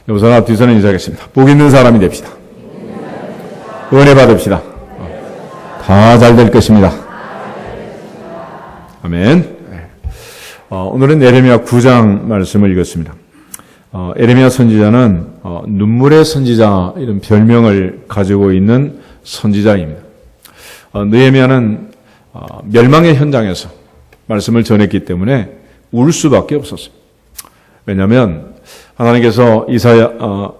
여보세요. 앞뒤서는 인사하겠습니다. 복 있는 사람이 됩시다. 은혜 받읍시다. 다 잘 될 것입니다. 아멘. 오늘은 에레미야 9장 말씀을 읽었습니다. 에레미야 선지자는 눈물의 선지자 이런 별명을 가지고 있는 선지자입니다. 느헤미야는 멸망의 현장에서 말씀을 전했기 때문에 울 수밖에 없었어요. 왜냐하면 하나님께서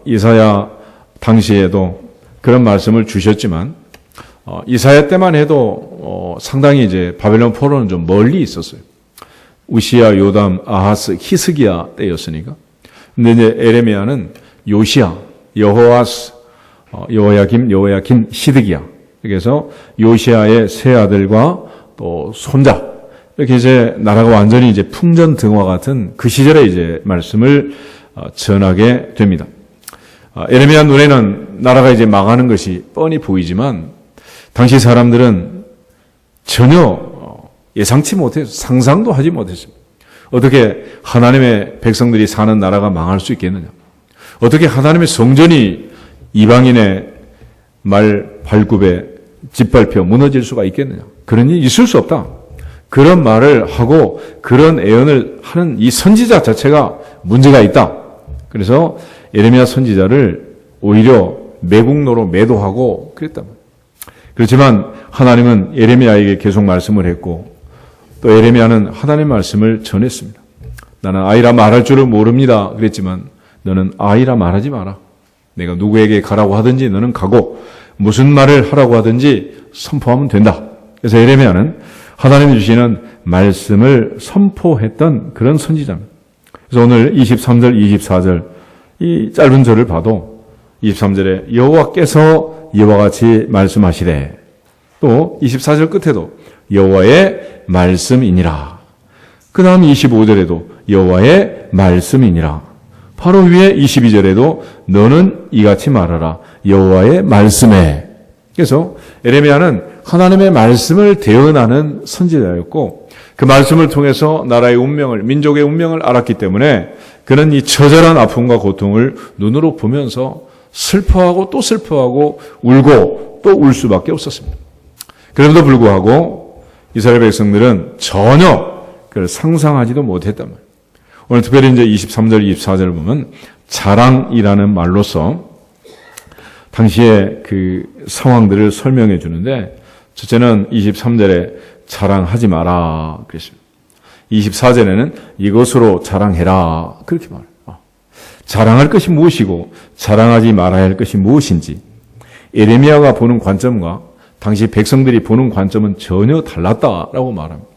이사야 당시에도 그런 말씀을 주셨지만 이사야 때만 해도 상당히 이제 바벨론 포로는 좀 멀리 있었어요. 우시야, 요담, 아하스, 히스기야 때였으니까. 근데 이제 에레미야는 요시야, 여호아스, 여호야김, 시드기야. 그래서 요시야의 세 아들과 또 손자 이렇게 이제 나라가 완전히 이제 풍전등화 같은 그 시절에 이제 말씀을 전하게 됩니다. 에레미야 눈에는 나라가 이제 망하는 것이 뻔히 보이지만 당시 사람들은 전혀 예상치 못해서 상상도 하지 못했습니다. 어떻게 하나님의 백성들이 사는 나라가 망할 수 있겠느냐? 어떻게 하나님의 성전이 이방인의 말 발굽에 짓밟혀 무너질 수가 있겠느냐? 그런 일이 있을 수 없다. 그런 말을 하고 그런 애언을 하는 이 선지자 자체가 문제가 있다. 그래서 에레미야 선지자를 오히려 매국노로 매도하고 그랬단 말이에요. 그렇지만 하나님은 에레미야에게 계속 말씀을 했고 또 에레미야는 하나님의 말씀을 전했습니다. 나는 아이라 말할 줄을 모릅니다. 그랬지만 너는 아이라 말하지 마라. 내가 누구에게 가라고 하든지 너는 가고 무슨 말을 하라고 하든지 선포하면 된다. 그래서 에레미야는 하나님이 주시는 말씀을 선포했던 그런 선지자입니다. 그래서 오늘 23절, 24절 이 짧은 절을 봐도 23절에 여호와께서 이와 같이 말씀하시되 또 24절 끝에도 여호와의 말씀이니라. 그 다음 25절에도 여호와의 말씀이니라. 바로 위에 22절에도 너는 이같이 말하라. 여호와의 말씀에. 그래서 에레미야는 하나님의 말씀을 대언하는 선지자였고 그 말씀을 통해서 나라의 운명을, 민족의 운명을 알았기 때문에 그는 이 처절한 아픔과 고통을 눈으로 보면서 슬퍼하고 또 슬퍼하고 울고 또 울 수밖에 없었습니다. 그럼에도 불구하고 이스라엘 백성들은 전혀 그걸 상상하지도 못했단 말이에요. 오늘 특별히 이제 23절, 24절을 보면 자랑이라는 말로서 당시의 그 상황들을 설명해 주는데 첫째는 23절에 자랑하지 마라 그랬습니다. 24절에는 이것으로 자랑해라 그렇게 말해요. 자랑할 것이 무엇이고 자랑하지 말아야 할 것이 무엇인지 에레미야가 보는 관점과 당시 백성들이 보는 관점은 전혀 달랐다라고 말합니다.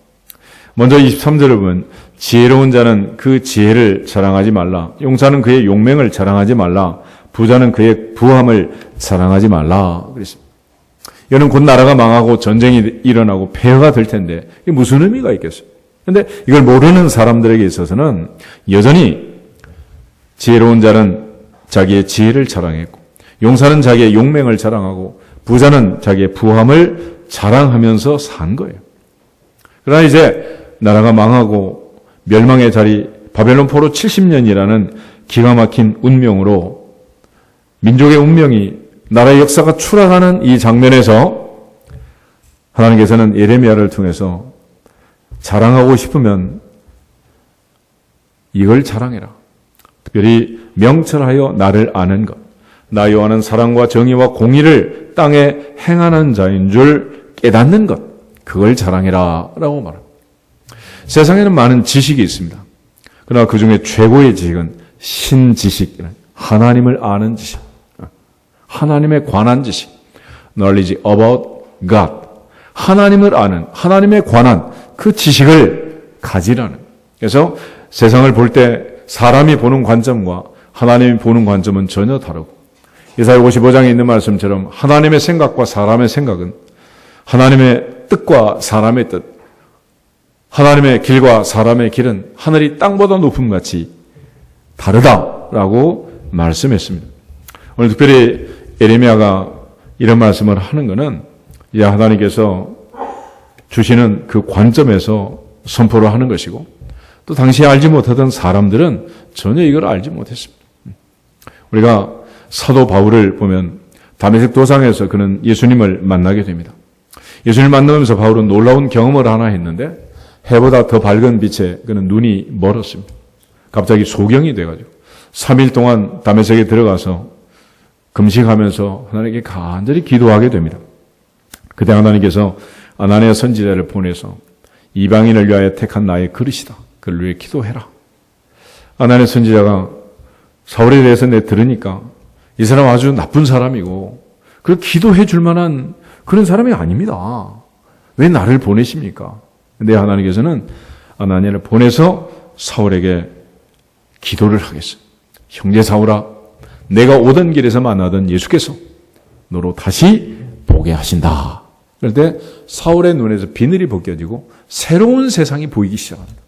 먼저 23절을 보면 지혜로운 자는 그 지혜를 자랑하지 말라. 용사는 그의 용맹을 자랑하지 말라. 부자는 그의 부함을 자랑하지 말라 그랬습니다. 이거는 곧 나라가 망하고 전쟁이 일어나고 폐허가 될 텐데 이게 무슨 의미가 있겠어요? 그런데 이걸 모르는 사람들에게 있어서는 여전히 지혜로운 자는 자기의 지혜를 자랑했고 용사는 자기의 용맹을 자랑하고 부자는 자기의 부함을 자랑하면서 산 거예요. 그러나 이제 나라가 망하고 멸망의 자리 바벨론 포로 70년이라는 기가 막힌 운명으로 민족의 운명이 나라의 역사가 추락하는 이 장면에서 하나님께서는 에레미야를 통해서 자랑하고 싶으면 이걸 자랑해라. 특별히 명철하여 나를 아는 것. 나 여호와는 사랑과 정의와 공의를 땅에 행하는 자인 줄 깨닫는 것. 그걸 자랑해라 라고 말합니다. 세상에는 많은 지식이 있습니다. 그러나 그 중에 최고의 지식은 신지식, 하나님을 아는 지식, 하나님에 관한 지식, knowledge about God, 하나님을 아는, 하나님에 관한 그 지식을 가지라는. 그래서 세상을 볼 때 사람이 보는 관점과 하나님이 보는 관점은 전혀 다르고 이사야 55장에 있는 말씀처럼 하나님의 생각과 사람의 생각은 하나님의 뜻과 사람의 뜻, 하나님의 길과 사람의 길은 하늘이 땅보다 높음같이 다르다라고 말씀했습니다. 오늘 특별히 에레미야가 이런 말씀을 하는 것은 이제 하나님께서 주시는 그 관점에서 선포를 하는 것이고 또 당시에 알지 못하던 사람들은 전혀 이걸 알지 못했습니다. 우리가 사도 바울을 보면 다메섹 도상에서 그는 예수님을 만나게 됩니다. 예수님을 만나면서 바울은 놀라운 경험을 하나 했는데 해보다 더 밝은 빛에 그는 눈이 멀었습니다. 갑자기 소경이 돼가지고 3일 동안 다메섹에 들어가서 금식하면서 하나님께 간절히 기도하게 됩니다. 그때 하나님께서 아나니아 선지자를 보내서 이방인을 위하여 택한 나의 그릇이다. 그를 위해 기도해라. 아나니아 선지자가 사울에 대해서 내 들으니까 이 사람 아주 나쁜 사람이고 그 기도해 줄 만한 그런 사람이 아닙니다. 왜 나를 보내십니까? 근데 하나님께서는 아나니아를 보내서 사울에게 기도를 하겠어요. 형제 사울아, 내가 오던 길에서 만나던 예수께서 너로 다시 보게 하신다. 그럴 때 사울의 눈에서 비늘이 벗겨지고 새로운 세상이 보이기 시작합니다.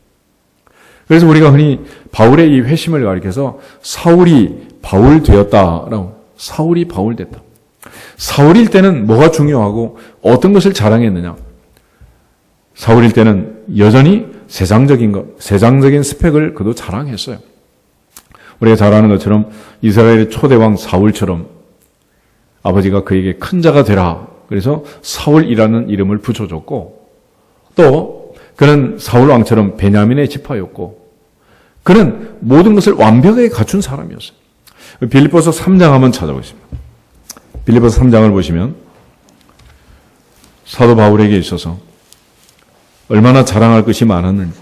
그래서 우리가 흔히 바울의 이 회심을 가리켜서 사울이 바울 되었다라고, 사울이 바울 됐다. 사울일 때는 뭐가 중요하고 어떤 것을 자랑했느냐? 사울일 때는 여전히 세상적인 것, 세상적인 스펙을 그도 자랑했어요. 우리가 잘 아는 것처럼 이스라엘의 초대왕 사울처럼 아버지가 그에게 큰 자가 되라. 그래서 사울이라는 이름을 붙여줬고, 또 그는 사울 왕처럼 베냐민의 지파였고, 그는 모든 것을 완벽하게 갖춘 사람이었어요. 빌립보서 3장 한번 찾아보겠습니다. 빌립보서 3장을 보시면 사도 바울에게 있어서 얼마나 자랑할 것이 많았는지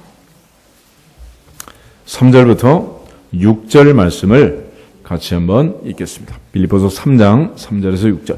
3절부터 6절 말씀을 같이 한번 읽겠습니다. 빌립보서 3장 3절에서 6절.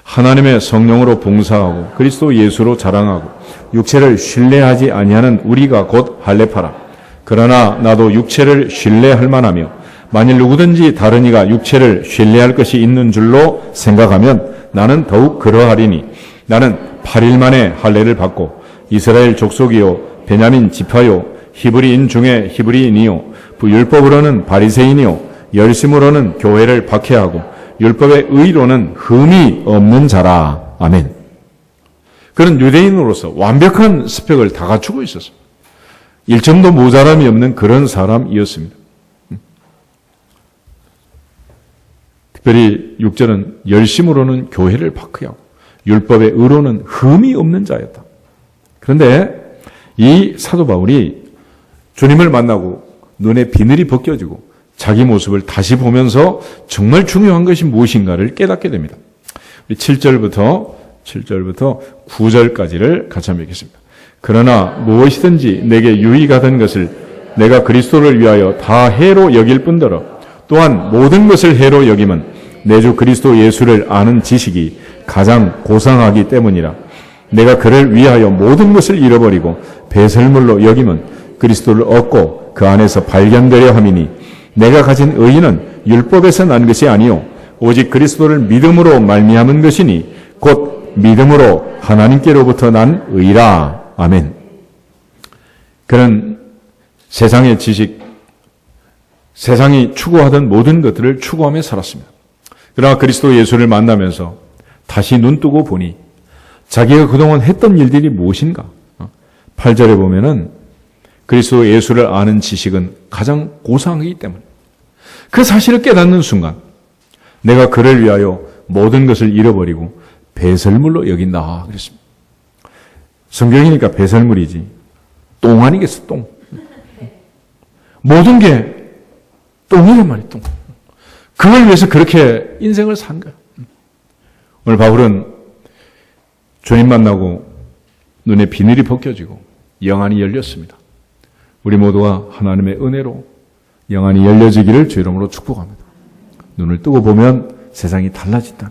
하나님의 성령으로 봉사하고 그리스도 예수로 자랑하고 육체를 신뢰하지 아니하는 우리가 곧 할례파라. 그러나 나도 육체를 신뢰할 만하며 만일 누구든지 다른 이가 육체를 신뢰할 것이 있는 줄로 생각하면 나는 더욱 그러하리니 나는 8일 만에 할례를 받고 이스라엘 족속이요 베냐민 지파요 히브리인 중에 히브리인이요 율법으로는 바리새인이요 열심으로는 교회를 박해하고 율법의 의로는 흠이 없는 자라. 아멘. 그는 유대인으로서 완벽한 스펙을 다 갖추고 있었어요. 일점도 모자람이 없는 그런 사람이었습니다. 특별히 6절은 열심으로는 교회를 박해하고 율법의 의로는 흠이 없는 자였다. 그런데 이 사도 바울이 주님을 만나고 눈에 비늘이 벗겨지고 자기 모습을 다시 보면서 정말 중요한 것이 무엇인가를 깨닫게 됩니다. 7절부터 9절까지를 같이 한번 읽겠습니다. 그러나 무엇이든지 내게 유익하던 것을 내가 그리스도를 위하여 다 해로 여길 뿐더러 또한 모든 것을 해로 여김은 내 주 그리스도 예수를 아는 지식이 가장 고상하기 때문이라. 내가 그를 위하여 모든 것을 잃어버리고 배설물로 여김은 그리스도를 얻고 그 안에서 발견되려 함이니 내가 가진 의의는 율법에서 난 것이 아니요 오직 그리스도를 믿음으로 말미암은 것이니 곧 믿음으로 하나님께로부터 난 의라. 아멘. 그는 세상의 지식, 세상이 추구하던 모든 것들을 추구하며 살았습니다. 그러나 그리스도 예수를 만나면서 다시 눈뜨고 보니 자기가 그동안 했던 일들이 무엇인가? 8절에 보면은 그리스도 예수를 아는 지식은 가장 고상하기 때문에 그 사실을 깨닫는 순간 내가 그를 위하여 모든 것을 잃어버리고 배설물로 여긴다 그랬습니다. 성경이니까 배설물이지 똥 아니겠어, 똥. 모든 게 똥이란 말이야, 똥. 그걸 위해서 그렇게 인생을 산 거야. 오늘 바울은 주님 만나고 눈에 비늘이 벗겨지고 영안이 열렸습니다. 우리 모두가 하나님의 은혜로 영안이 열려지기를 주 이름으로 축복합니다. 눈을 뜨고 보면 세상이 달라진다.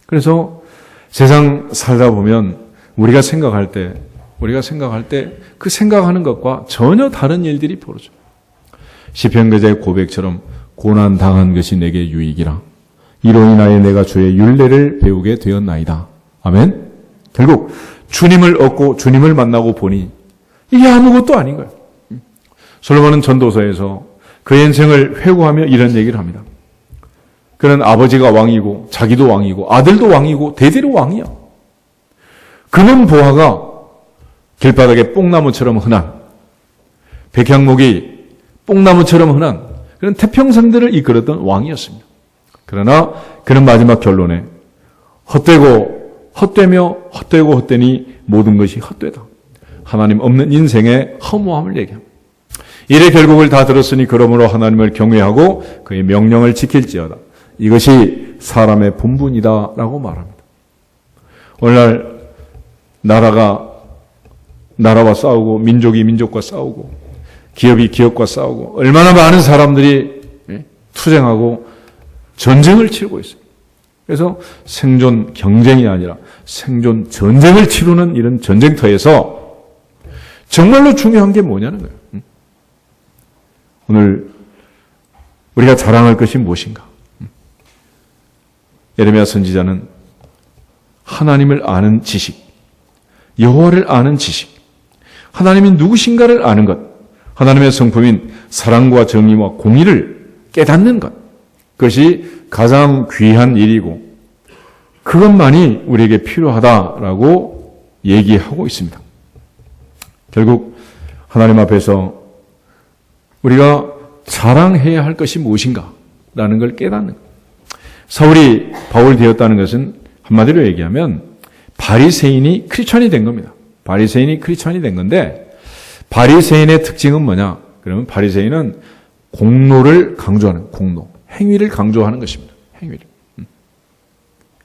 그래서 세상 살다 보면 우리가 생각할 때 그 생각하는 것과 전혀 다른 일들이 벌어져요. 시편 기자의 고백처럼 고난 당한 것이 내게 유익이라. 이로 인하여 내가 주의 율례를 배우게 되었나이다. 아멘. 결국 주님을 얻고 주님을 만나고 보니 이게 아무것도 아닌 거예요. 솔로몬은 전도서에서 그의 인생을 회고하며 이런 얘기를 합니다. 그는 아버지가 왕이고 자기도 왕이고 아들도 왕이고 대대로 왕이야. 그는 보아가 길바닥에 뽕나무처럼 흔한, 백향목이 뽕나무처럼 흔한 그런 태평성들을 이끌었던 왕이었습니다. 그러나 그는 마지막 결론에 헛되고 헛되니 모든 것이 헛되다. 하나님 없는 인생의 허무함을 얘기합니다. 이래 결국을 다 들었으니 그러므로 하나님을 경외하고 그의 명령을 지킬지어다. 이것이 사람의 본분이다라고 말합니다. 오늘날 나라와 싸우고 민족이 민족과 싸우고 기업이 기업과 싸우고 얼마나 많은 사람들이 투쟁하고 전쟁을 치르고 있어요. 그래서 생존 경쟁이 아니라 생존 전쟁을 치르는 이런 전쟁터에서 정말로 중요한 게 뭐냐는 거예요. 오늘 우리가 자랑할 것이 무엇인가? 예레미야 선지자는 하나님을 아는 지식, 여호와를 아는 지식, 하나님이 누구신가를 아는 것, 하나님의 성품인 사랑과 정의와 공의를 깨닫는 것, 그것이 가장 귀한 일이고 그것만이 우리에게 필요하다라고 얘기하고 있습니다. 결국 하나님 앞에서 우리가 자랑해야 할 것이 무엇인가라는 걸 깨닫는 것. 사울이 바울이 되었다는 것은 한마디로 얘기하면 바리새인이 크리스천이 된 겁니다. 바리새인이 크리스천이 된 건데 바리새인의 특징은 뭐냐? 그러면 바리새인은 공로를 강조하는 공로, 행위를 강조하는 것입니다. 행위를.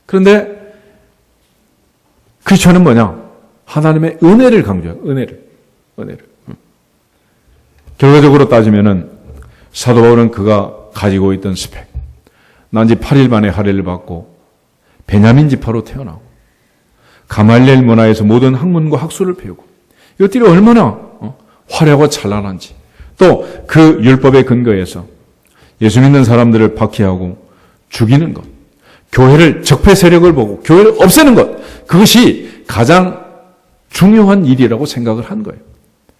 그런데 크리스천은 뭐냐? 하나님의 은혜를 강조해요. 은혜를. 결과적으로 따지면은 사도 바울은 그가 가지고 있던 스펙, 난지 8일 만에 할례를 받고 베냐민 지파로 태어나고 가말리엘 문화에서 모든 학문과 학술을 배우고 이것들이 얼마나 화려하고 찬란한지, 또 그 율법의 근거에서 예수 믿는 사람들을 박해하고 죽이는 것, 교회를 적폐 세력을 보고 교회를 없애는 것, 그것이 가장 중요한 일이라고 생각을 한 거예요.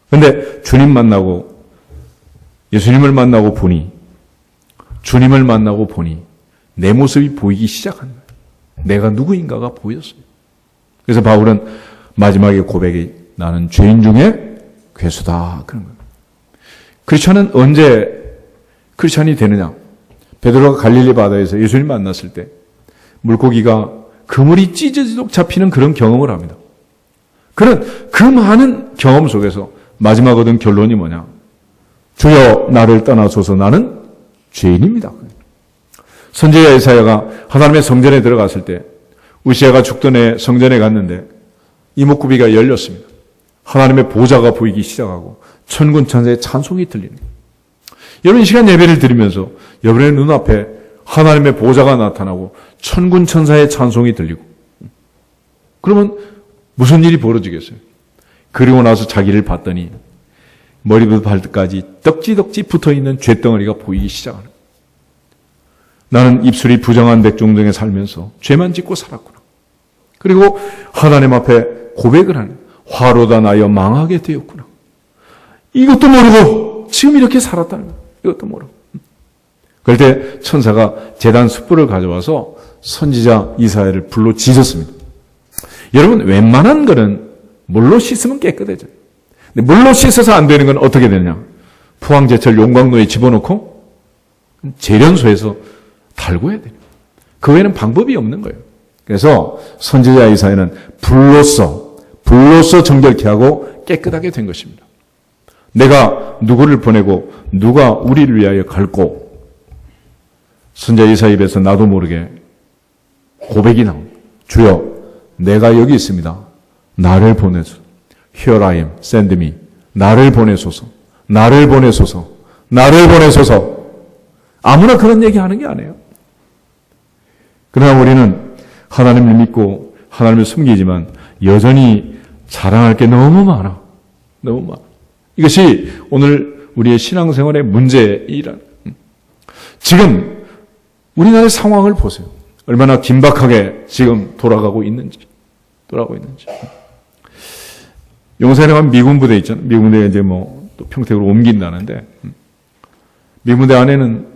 그런데 예수님을 만나고 보니 내 모습이 보이기 시작한 거예요. 내가 누구인가가 보였어요. 그래서 바울은 마지막에 고백이 나는 죄인 중에 괴수다 그런 거예요. 크리스천은 언제 크리스천이 되느냐? 베드로가 갈릴리 바다에서 예수님 만났을 때 물고기가 그물이 찢어지도록 잡히는 그런 경험을 합니다. 그런 그 많은 경험 속에서 마지막 얻은 결론이 뭐냐? 주여 나를 떠나소서 나는 죄인입니다. 선지자 예사야가 하나님의 성전에 들어갔을 때 우시아가 죽던 해 성전에 갔는데 이목구비가 열렸습니다. 하나님의 보좌가 보이기 시작하고 천군 천사의 찬송이 들리는 거예요. 여러분 이 시간 예배를 드리면서 여러분의 눈앞에 하나님의 보좌가 나타나고 천군 천사의 찬송이 들리고 그러면 무슨 일이 벌어지겠어요? 그리고 나서 자기를 봤더니 머리부터 발끝까지 떡지덕지 붙어있는 죄덩어리가 보이기 시작하는 거예요. 나는 입술이 부정한 백종 중에 살면서 죄만 짓고 살았구나. 그리고 하나님 앞에 고백을 하는 거예요. 화로다 나여 망하게 되었구나. 이것도 모르고 지금 이렇게 살았다는 거예요. 이것도 모르고. 그럴 때 천사가 제단 숯불을 가져와서 선지자 이사야를 불로 지졌습니다. 여러분 웬만한 거는 물로 씻으면 깨끗해져요. 근데 물로 씻어서 안 되는 건 어떻게 되느냐? 포항제철 용광로에 집어넣고 재련소에서 달궈야 돼요. 그 외에는 방법이 없는 거예요. 그래서 선지자 이사야는 불로써 정결케 하고 깨끗하게 된 것입니다. 내가 누구를 보내고 누가 우리를 위하여 갈고, 선지자 이사야 입에서 나도 모르게 고백이 나옵니다. 주여 내가 여기 있습니다. 나를 보내소서. Here I am, send me. 나를 보내소서. 나를 보내소서. 나를 보내소서. 아무나 그런 얘기하는 게 아니에요. 그러나 우리는 하나님을 믿고 하나님을 숨기지만 여전히 자랑할 게 너무 많아. 너무 많아. 이것이 오늘 우리의 신앙생활의 문제이란. 지금 우리나라의 상황을 보세요. 얼마나 긴박하게 지금 돌아가고 있는지. 용산에 가면 미군 부대 있잖아요. 미군 부대가 이제 또 평택으로 옮긴다는데, 미군 부대 안에는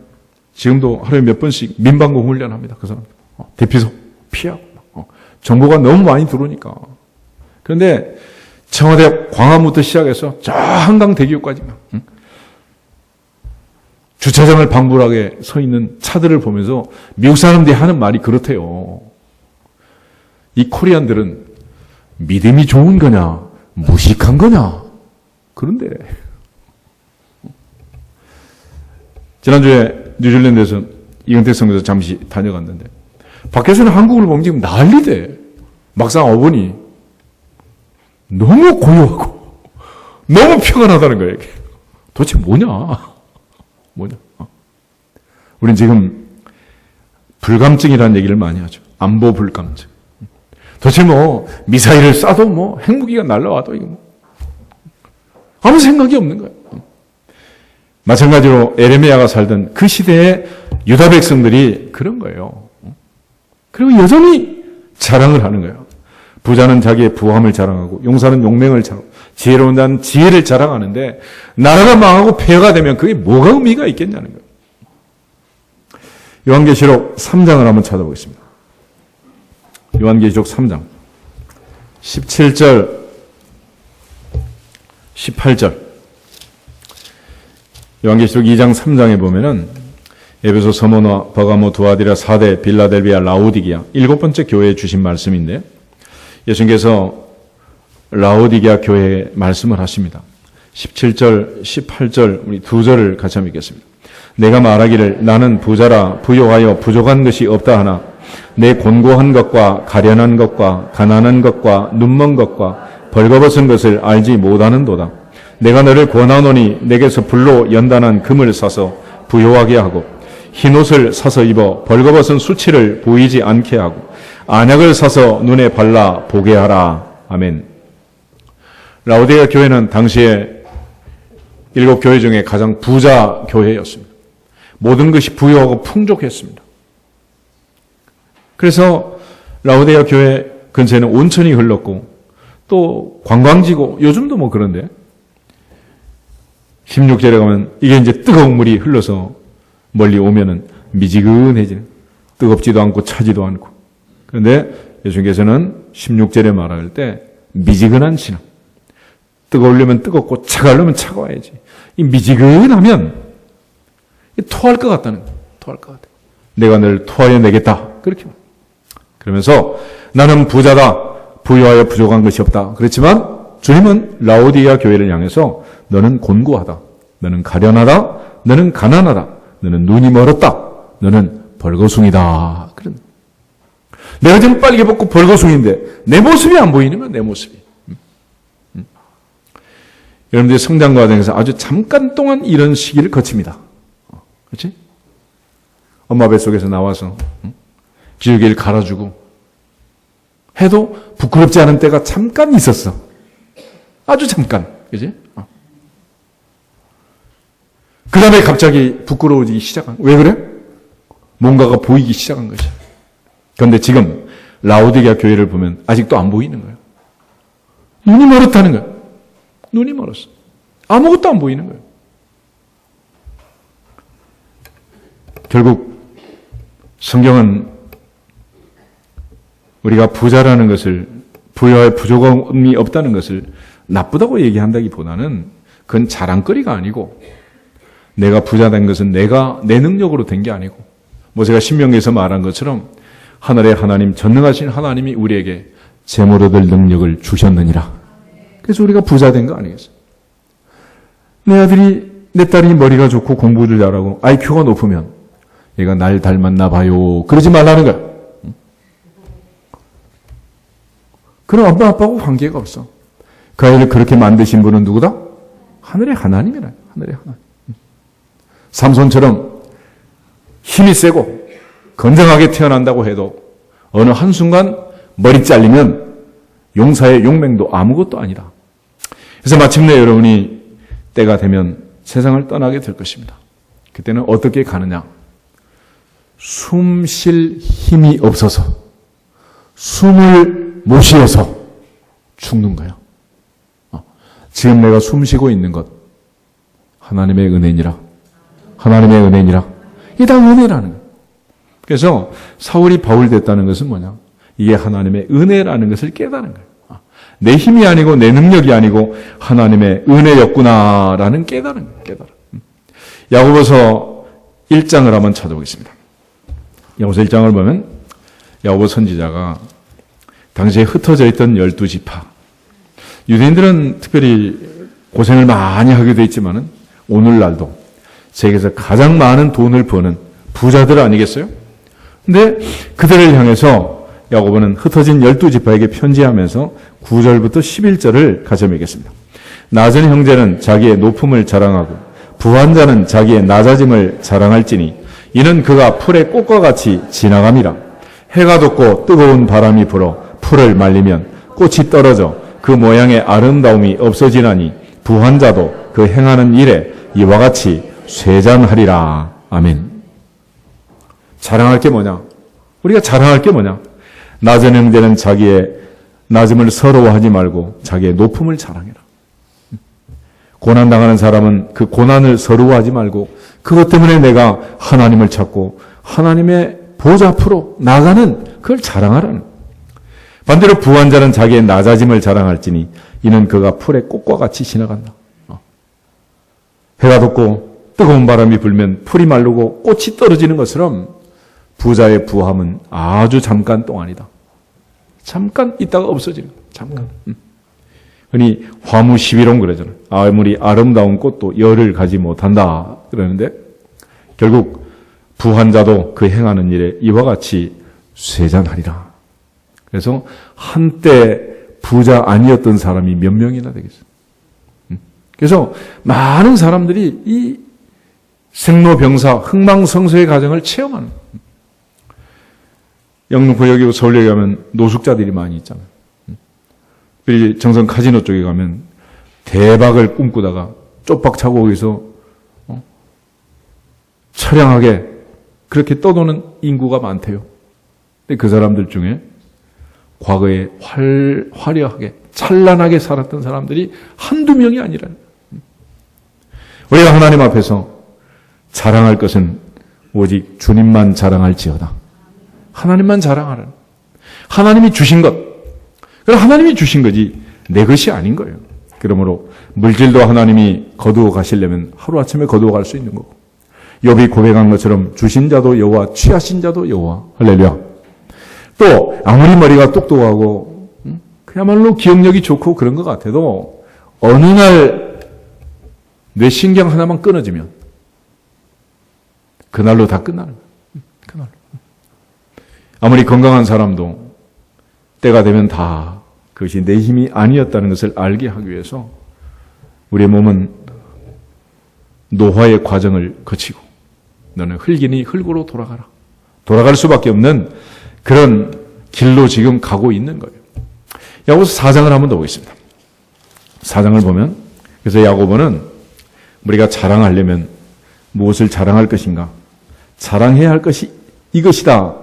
지금도 하루에 몇 번씩 민방공 훈련합니다. 그 사람들. 대피소 피하고. 정보가 너무 많이 들어오니까. 그런데 청와대 광화문부터 시작해서 저 한강 대교까지 주차장을 방불하게 서 있는 차들을 보면서 미국 사람들이 하는 말이 그렇대요. 이 코리안들은 믿음이 좋은 거냐, 무식한 거냐. 그런데 지난주에 뉴질랜드에서 이은택 선교사 잠시 다녀갔는데 밖에서는 한국을 보면 지금 난리대. 막상 어머니 너무 고요하고 너무 평안하다는 거예요. 도대체 뭐냐? 우린 지금 불감증이라는 얘기를 많이 하죠. 안보 불감증. 도대체 미사일을 쏴도 핵무기가 날라와도 이거 아무 생각이 없는 거예요. 마찬가지로 에레미야가 살던 그 시대의 유다 백성들이 그런 거예요. 그리고 여전히 자랑을 하는 거예요. 부자는 자기의 부함을 자랑하고 용사는 용맹을 자랑하고 지혜로운 자는 지혜를 자랑하는데 나라가 망하고 폐허가 되면 그게 뭐가 의미가 있겠냐는 거예요. 요한계시록 3장을 한번 찾아보겠습니다. 요한계시록 3장 17절 18절 요한계시록 2장 3장에 보면은 에베소, 서모나, 버가모, 두아디라, 사데, 빌라델비아, 라오디게아 7번째 교회에 주신 말씀인데 예수님께서 라오디게아 교회에 말씀을 하십니다. 17절, 18절 우리 두 절을 같이 한번 읽겠습니다. 내가 말하기를 나는 부자라 부요하여 부족한 것이 없다 하나 내 곤고한 것과 가련한 것과 가난한 것과 눈먼 것과 벌거벗은 것을 알지 못하는도다. 내가 너를 권하노니 내게서 불로 연단한 금을 사서 부요하게 하고 흰옷을 사서 입어 벌거벗은 수치를 보이지 않게 하고 안약을 사서 눈에 발라 보게 하라. 아멘. 라오디게아 교회는 당시에 7교회 중에 가장 부자 교회였습니다. 모든 것이 부유하고 풍족했습니다. 그래서 라오디게아 교회 근처에는 온천이 흘렀고 또 관광지고 요즘도 그런데 16절에 가면 이게 이제 뜨거운 물이 흘러서 멀리 오면은 미지근해지는 뜨겁지도 않고 차지도 않고 그런데 예수님께서는 16절에 말할 때 미지근한 신앙 뜨거우려면 뜨겁고 차가우려면 차가워야지 이 미지근하면 토할 것 같다는 거예요. 토할 것 같아. 내가 너를 토하여 내겠다. 그렇게 그러면서 나는 부자다. 부유하여 부족한 것이 없다. 그렇지만 주님은 라오디게아 교회를 향해서 너는 곤고하다. 너는 가련하다. 너는 가난하다. 너는 눈이 멀었다. 너는 벌거숭이다. 그런. 내가 지금 빨개 벗고 벌거숭인데 내 모습이 안 보이는 거야. 내 모습이. 여러분들이 성장 과정에서 아주 잠깐 동안 이런 시기를 거칩니다. 그렇지? 엄마 뱃속에서 나와서 기저귀를 갈아주고 해도 부끄럽지 않은 때가 잠깐 있었어. 아주 잠깐. 그지? 그 다음에 갑자기 부끄러워지기 시작한. 왜 그래? 뭔가가 보이기 시작한 것이야. 그런데 지금 라오디게아 교회를 보면 아직도 안 보이는 거예요. 눈이 멀었다는 거예요. 눈이 멀었어. 아무것도 안 보이는 거예요. 결국 성경은 우리가 부자라는 것을 부여할 부족함이 없다는 것을 나쁘다고 얘기한다기보다는 그건 자랑거리가 아니고 내가 부자 된 것은 내가 내 능력으로 된 게 아니고 모세가 신명기에서 말한 것처럼 하늘의 하나님 전능하신 하나님이 우리에게 재물 얻을 능력을 주셨느니라. 그래서 우리가 부자 된 거 아니겠어요? 내 딸이 머리가 좋고 공부를 잘하고 IQ가 높으면 얘가 날 닮았나 봐요. 그러지 말라는 거야. 그럼 엄마 아빠하고 관계가 없어. 그 아이를 그렇게 만드신 분은 누구다? 하늘의 하나님이라. 하늘의 하나님. 삼손처럼 힘이 세고 건강하게 태어난다고 해도 어느 한순간 머리 잘리면 용사의 용맹도 아무것도 아니다. 그래서 마침내 여러분이 때가 되면 세상을 떠나게 될 것입니다. 그때는 어떻게 가느냐? 숨 쉴 힘이 없어서 숨을 못 쉬어서 죽는 거예요. 지금 내가 숨 쉬고 있는 것 하나님의 은혜니라. 하나님의 은혜니라. 이게 다 은혜라는 거예요. 그래서 사울이 바울 됐다는 것은 뭐냐? 이게 하나님의 은혜라는 것을 깨달은 거예요. 내 힘이 아니고 내 능력이 아니고 하나님의 은혜였구나라는 깨달은 거예요. 깨달아. 야고보서 1장을 한번 찾아보겠습니다. 야고보서 1장을 보면 야고보 선지자가 당시에 흩어져 있던 12지파, 유대인들은 특별히 고생을 많이 하게 돼 있지만은 오늘날도 세계에서 가장 많은 돈을 버는 부자들 아니겠어요? 근데 그들을 향해서 야고보는 흩어진 12지파에게 편지하면서 9절부터 11절을 가져 매겠습니다. 낮은 형제는 자기의 높음을 자랑하고 부한 자는 자기의 낮아짐을 자랑할지니 이는 그가 풀의 꽃과 같이 지나감이라. 해가 돋고 뜨거운 바람이 불어 풀을 말리면 꽃이 떨어져 그 모양의 아름다움이 없어지나니 부한 자도 그 행하는 일에 이와 같이 쇠잔하리라. 아멘. 자랑할 게 뭐냐? 우리가 자랑할 게 뭐냐? 낮은 형제는 자기의 낮음을 서러워하지 말고 자기의 높음을 자랑해라. 고난당하는 사람은 그 고난을 서러워하지 말고 그것 때문에 내가 하나님을 찾고 하나님의 보좌 앞으로 나가는 그걸 자랑하라는. 반대로 부한 자는 자기의 낮아짐을 자랑할지니 이는 그가 풀의 꽃과 같이 지나간다. 해가 돋고 뜨거운 바람이 불면 풀이 마르고 꽃이 떨어지는 것처럼 부자의 부함은 아주 잠깐 동안이다. 잠깐 있다가 없어지는 거야. 잠깐. 흔히 화무 11원 그러잖아요. 아무리 아름다운 꽃도 열을 가지 못한다 그러는데 결국 부한 자도 그 행하는 일에 이와 같이 쇠잔하리라. 그래서 한때 부자 아니었던 사람이 몇 명이나 되겠어요. 그래서 많은 사람들이 이 생로병사 흥망성쇠의 과정을 체험하는 거예요. 영등포역이고 서울역에 가면 노숙자들이 많이 있잖아요. 특히 정선 카지노 쪽에 가면 대박을 꿈꾸다가 쪽박 차고 거기서 처량하게 그렇게 떠도는 인구가 많대요. 근데 그 사람들 중에 과거에 화려하게 찬란하게 살았던 사람들이 한두 명이 아니라는 거예요. 우리가 하나님 앞에서 자랑할 것은 오직 주님만 자랑할지어다. 하나님만 자랑하라는. 하나님이 주신 것. 그럼 하나님이 주신 거지 내 것이 아닌 거예요. 그러므로 물질도 하나님이 거두어 가시려면 하루아침에 거두어 갈 수 있는 거고 욥이 고백한 것처럼 주신 자도 여호와 취하신 자도 여호와. 할렐루야. 또 아무리 머리가 똑똑하고 그야말로 기억력이 좋고 그런 것 같아도 어느 날 뇌 신경 하나만 끊어지면 그날로 다 끝나는 거예요. 그날로. 아무리 건강한 사람도 때가 되면 다 그것이 내 힘이 아니었다는 것을 알게 하기 위해서 우리의 몸은 노화의 과정을 거치고 너는 흙이니 흙으로 돌아가라. 돌아갈 수밖에 없는 그런 길로 지금 가고 있는 거예요. 야고보서 4장을 한번 더 보겠습니다. 4장을 보면 그래서 야고보는 우리가 자랑하려면 무엇을 자랑할 것인가? 자랑해야 할 것이 이것이다.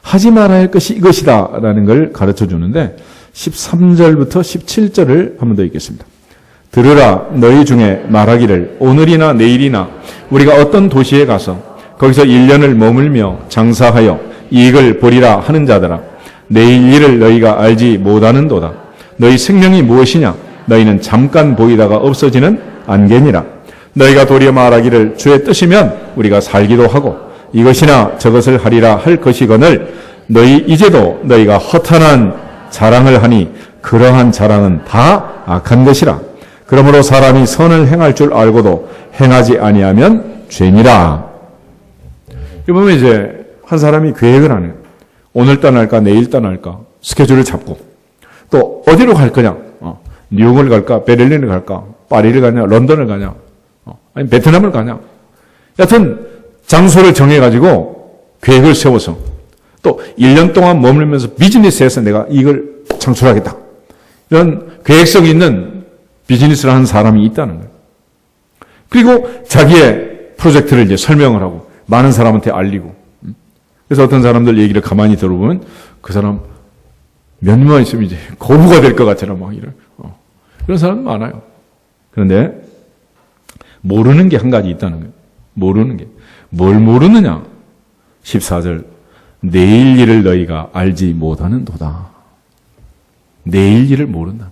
하지 말아야 할 것이 이것이다. 라는 걸 가르쳐 주는데 13절부터 17절을 한번 더 읽겠습니다. 들으라 너희 중에 말하기를 오늘이나 내일이나 우리가 어떤 도시에 가서 거기서 1년을 머물며 장사하여 이익을 보리라 하는 자들아 내일 일을 너희가 알지 못하는도다. 너희 생명이 무엇이냐? 너희는 잠깐 보이다가 없어지는 안개니라. 너희가 도리어 말하기를 주의 뜻이면 우리가 살기도 하고 이것이나 저것을 하리라 할 것이거늘 너희 이제도 너희가 허탄한 자랑을 하니 그러한 자랑은 다 악한 것이라. 그러므로 사람이 선을 행할 줄 알고도 행하지 아니하면 죄니라. 이 보면 이제 한 사람이 계획을 하는 오늘 떠날까 내일 떠날까 스케줄을 잡고 또 어디로 갈 거냐? 뉴욕을 갈까? 베를린을 갈까? 파리를 가냐? 런던을 가냐? 아니 베트남을 가냐? 여하튼 장소를 정해가지고 계획을 세워서 또 1년 동안 머물면서 비즈니스에서 내가 이걸 창출하겠다. 이런 계획성 있는 비즈니스를 하는 사람이 있다는 거예요. 그리고 자기의 프로젝트를 이제 설명을 하고 많은 사람한테 알리고. 그래서 어떤 사람들 얘기를 가만히 들어보면 그 사람 몇 년만 있으면 이제 거부가 될 것 같잖아. 막 이런. 그런 사람 많아요. 그런데 모르는 게 한 가지 있다는 거예요. 모르는 게. 뭘 모르느냐? 14절. 내일 일을 너희가 알지 못하는도다. 내일 일을 모른다.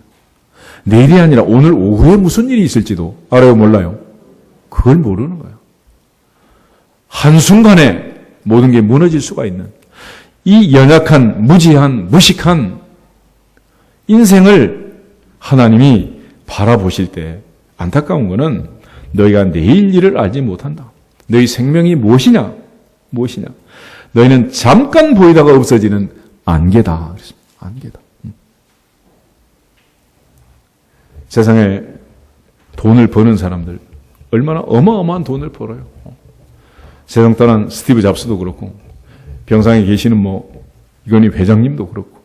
내일이 아니라 오늘 오후에 무슨 일이 있을지도 알아요, 몰라요? 그걸 모르는 거예요. 한순간에 모든 게 무너질 수가 있는 이 연약한, 무지한, 무식한 인생을 하나님이 바라보실 때 안타까운 것은 너희가 내일 일을 알지 못한다. 너희 생명이 무엇이냐? 무엇이냐? 너희는 잠깐 보이다가 없어지는 안개다. 안개다. 세상에 돈을 버는 사람들 얼마나 어마어마한 돈을 벌어요. 세상 떠난 스티브 잡스도 그렇고 병상에 계시는 이건희 회장님도 그렇고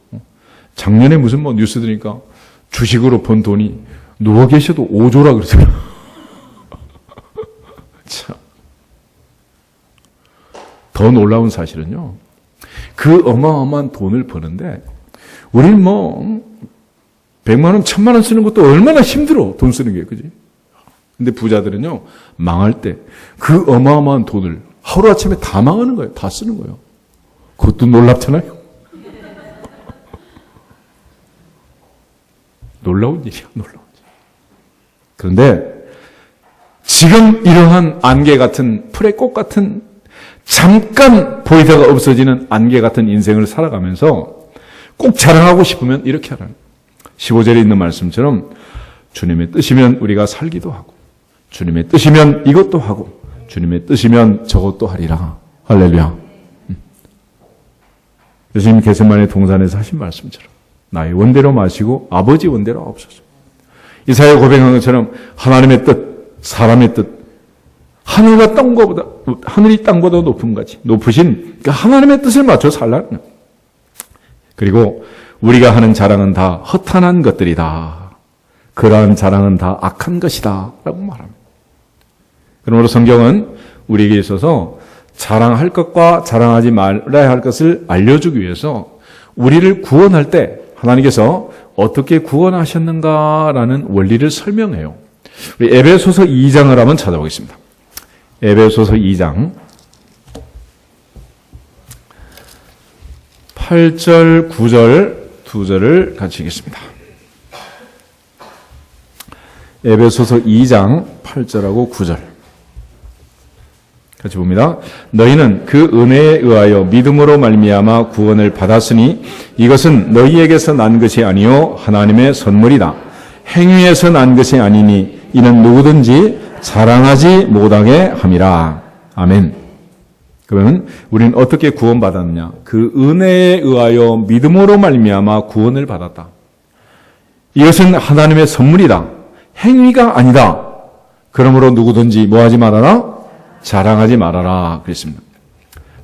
작년에 무슨 뉴스 들으니까 주식으로 번 돈이 누워 계셔도 5조라 그러더라고요. 참. 더 놀라운 사실은요. 그 어마어마한 돈을 버는데 우리는 100만 원, 1000만 원 쓰는 것도 얼마나 힘들어. 돈 쓰는 게. 그지? 근데 부자들은요. 망할 때 그 어마어마한 돈을 하루아침에 다 망하는 거예요. 다 쓰는 거예요. 그것도 놀랍잖아요. 놀라운 일이야. 놀라운 일. 그런데 지금 이러한 안개 같은 풀의 꽃 같은 잠깐 보이다가 없어지는 안개 같은 인생을 살아가면서 꼭 자랑하고 싶으면 이렇게 하라는 15절에 있는 말씀처럼 주님의 뜻이면 우리가 살기도 하고 주님의 뜻이면 이것도 하고 주님의 뜻이면 저것도 하리라. 할렐루야. 예수님 겟세마네 동산에서 하신 말씀처럼 나의 원대로 마시고 아버지 원대로 하옵소서. 이사야 고백한 것처럼 하나님의 뜻, 사람의 뜻, 하늘이 땅보다 높은 같이 높으신 그 하나님의 뜻을 맞춰 살라는 거예요. 그리고 우리가 하는 자랑은 다 허탄한 것들이다. 그러한 자랑은 다 악한 것이다. 라고 말합니다. 그러므로 성경은 우리에게 있어서 자랑할 것과 자랑하지 말아야 할 것을 알려주기 위해서 우리를 구원할 때 하나님께서 어떻게 구원하셨는가라는 원리를 설명해요. 우리 에베소서 2장을 한번 찾아보겠습니다. 에베소서 2장 8절, 9절, 2절을 같이 읽겠습니다. 에베소서 2장 8절하고 9절 같이 봅니다. 너희는 그 은혜에 의하여 믿음으로 말미암아 구원을 받았으니 이것은 너희에게서 난 것이 아니요 하나님의 선물이다. 행위에서 난 것이 아니니 이는 누구든지 자랑하지 못하게 함이라. 아멘. 그러면 우리는 어떻게 구원받았느냐? 그 은혜에 의하여 믿음으로 말미암아 구원을 받았다. 이것은 하나님의 선물이다. 행위가 아니다. 그러므로 누구든지 뭐하지 말아라? 자랑하지 말아라. 그랬습니다.